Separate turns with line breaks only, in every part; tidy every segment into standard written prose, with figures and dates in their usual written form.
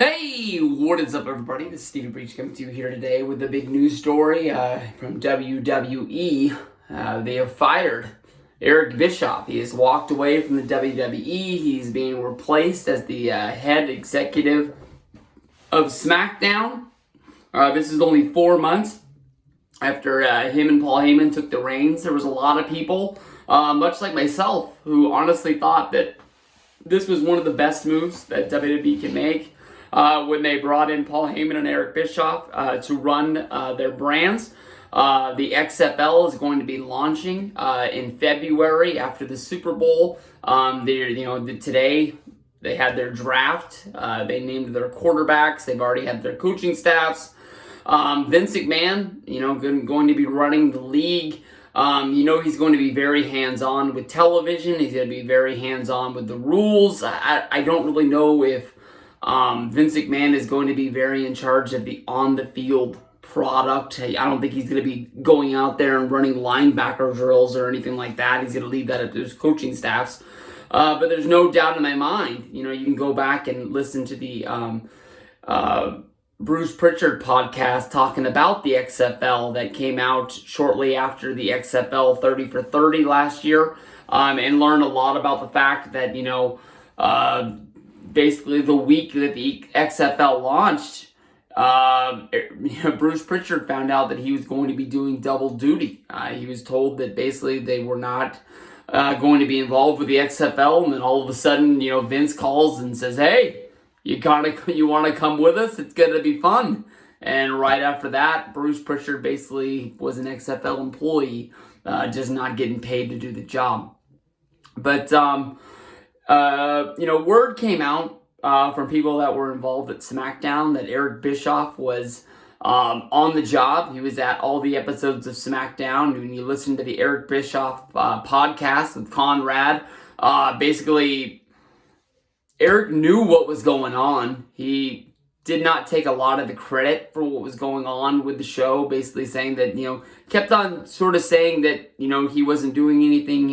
Hey, what is up, everybody? This is Stevie Breach coming to you here today with a big news story from WWE. They have fired Eric Bischoff. He has walked away from the WWE. He's being replaced as the head executive of Smackdown. This is only 4 months after him and Paul Heyman took the reins. There was a lot of people, much like myself, who honestly thought that this was one of the best moves that WWE can make. When they brought in Paul Heyman and Eric Bischoff to run their brands. The XFL is going to be launching in February after the Super Bowl. Today they had their draft. They named their quarterbacks. They've already had their coaching staffs. Vince McMahon, going to be running the league. He's going to be very hands-on with television. He's going to be very hands-on with the rules. I don't really know if Vince McMahon is going to be very in charge of the on-the-field product. I don't think he's going to be going out there and running linebacker drills or anything like that. He's going to leave that up to his coaching staffs. But there's no doubt in my mind, you can go back and listen to the Bruce Prichard podcast talking about the XFL that came out shortly after the XFL 30 for 30 last year, and learn a lot about the fact that, basically the week that the XFL launched, Bruce Prichard found out that he was going to be doing double duty. He was told that basically they were not going to be involved with the XFL, and then all of a sudden, Vince calls and says, "Hey, you want to come with us? It's going to be fun." And right after that, Bruce Prichard basically was an XFL employee, just not getting paid to do the job. But word came out from people that were involved at Smackdown that Eric Bischoff was on the job. He was at all the episodes of Smackdown. When you listen to the Eric Bischoff podcast with Conrad, basically Eric knew what was going on. He did not take a lot of the credit for what was going on with the show, basically saying that, kept on sort of saying that, he wasn't doing anything,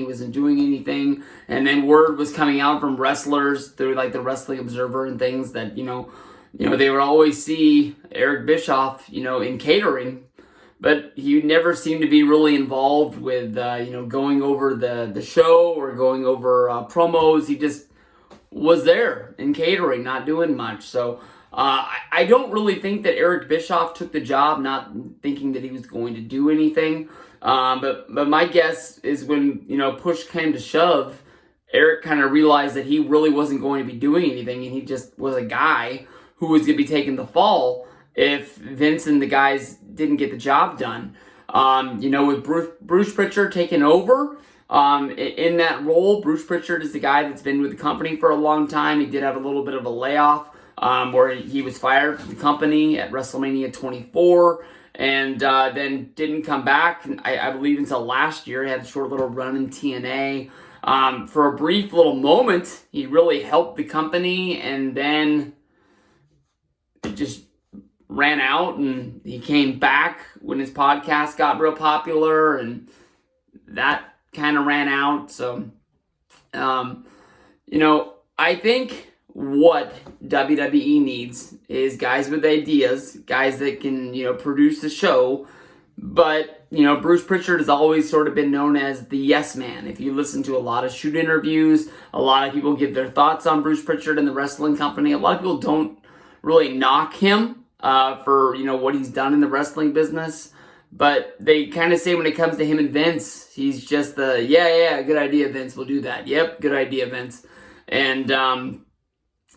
and then word was coming out from wrestlers through, like, the Wrestling Observer and things that, they would always see Eric Bischoff, in catering, but he never seemed to be really involved with, going over the show or going over promos. He just was there in catering, not doing much, so I don't really think that Eric Bischoff took the job not thinking that he was going to do anything. But my guess is when, push came to shove, Eric kind of realized that he really wasn't going to be doing anything, and he just was a guy who was going to be taking the fall if Vince and the guys didn't get the job done. With Bruce Prichard taking over in that role, Bruce Prichard is the guy that's been with the company for a long time. He did have a little bit of a layoff, where he was fired from the company at WrestleMania 24, and then didn't come back, I believe, until last year. He had a short little run in TNA. For a brief little moment, he really helped the company, and then it just ran out, and he came back when his podcast got real popular, and that kind of ran out. So, I think what WWE needs is guys with ideas, guys that can, produce the show. But, Bruce Prichard has always sort of been known as the yes man. If you listen to a lot of shoot interviews, a lot of people give their thoughts on Bruce Prichard and the wrestling company. A lot of people don't really knock him for, what he's done in the wrestling business. But they kind of say when it comes to him and Vince, he's just the, yeah, good idea, Vince, we'll do that. Yep, good idea, Vince. And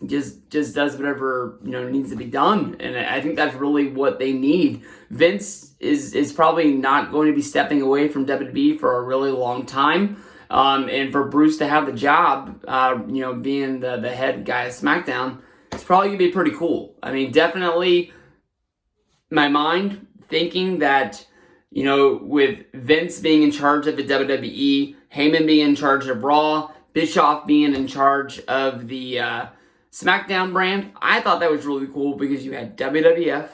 just does whatever needs to be done, and I think that's really what they need. Vince is probably not going to be stepping away from WWE for a really long time, and for Bruce to have the job, being the head guy of SmackDown, it's probably gonna be pretty cool. I mean, definitely, my mind thinking that with Vince being in charge of the WWE, Heyman being in charge of Raw, Bischoff being in charge of the Smackdown brand, I thought that was really cool because you had WWF,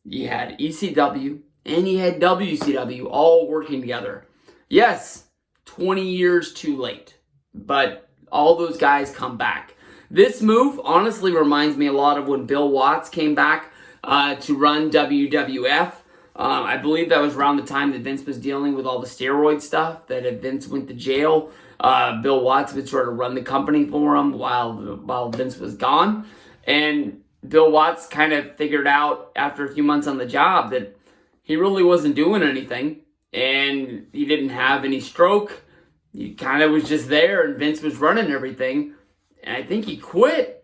you had ECW, and you had WCW all working together. Yes, 20 years too late, but all those guys come back. This move honestly reminds me a lot of when Bill Watts came back to run WWF. I believe that was around the time that Vince was dealing with all the steroid stuff, that if Vince went to jail, Bill Watts would sort of run the company for him while Vince was gone. And Bill Watts kind of figured out after a few months on the job that he really wasn't doing anything, and he didn't have any stroke. He kind of was just there, and Vince was running everything. And I think he quit,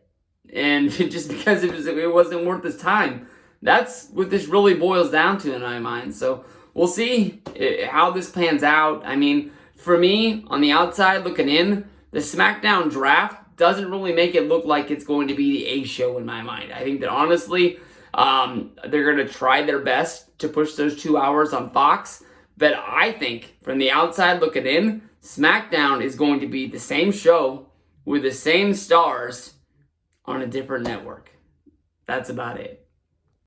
and just because it wasn't worth his time. That's what this really boils down to in my mind. So we'll see how this pans out. I mean, for me, on the outside looking in, the SmackDown draft doesn't really make it look like it's going to be the A show in my mind. I think that honestly, they're going to try their best to push those 2 hours on Fox. But I think from the outside looking in, SmackDown is going to be the same show with the same stars on a different network. That's about it.